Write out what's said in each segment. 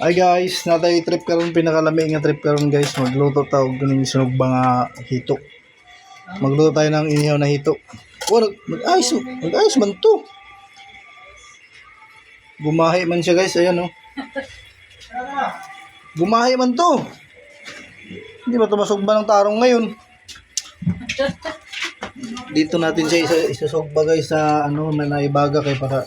Hi guys, natay trip karon pinakalamig nga trip karon guys. Magluto tayo ganing sunog mga hito. Magluto tayo ng inihaw na hito. Oh, mag-ayos man to. Gumahi man siya guys, ayan oh. Gumahi man to. Hindi ba tumasugba ng tarong ngayon? Dito natin siya isasugba guys sa ano, manaibaga kay para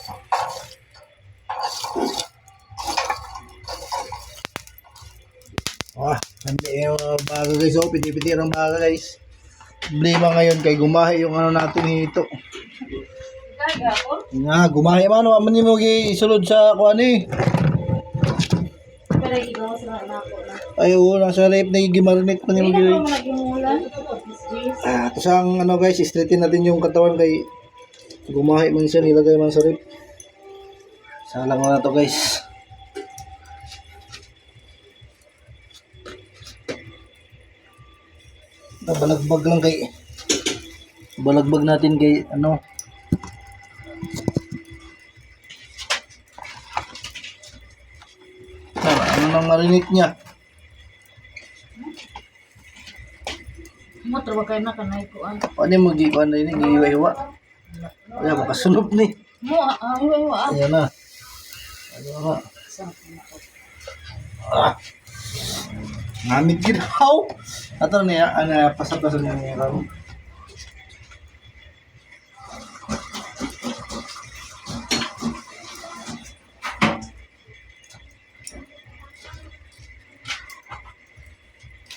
hindi yung baga guys, oh, piti-piti ang baga guys. Problema ngayon kay gumahi yung ano natin hito. Nga, gumahi man, man mo isulod sa kuan eh. Ay, oo, nasa rep na gimarinate man yung gilid. Tapos ang ano guys, straighten natin yung katawan kay gumahi man siya, nilagay man sa rep. Salang na to guys. Balagbag lang kay balagbag natin kay ano nang marinate niya. Mo trabaho kay na kanay ko an. Ano yung mag-iwan na yun, giiwa-iwa. Kaya makasunod ni. Mo iwa. Ayan na. Ayan na. Namit ginaw. Ato niya, pasap-pasap niya raw.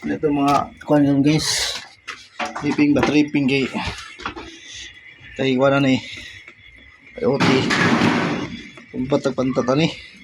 Ito mga kuan yun guys. Tripping ba? Tripping kay tayo wala na eh. Ay oti. Kung patagpantata ni.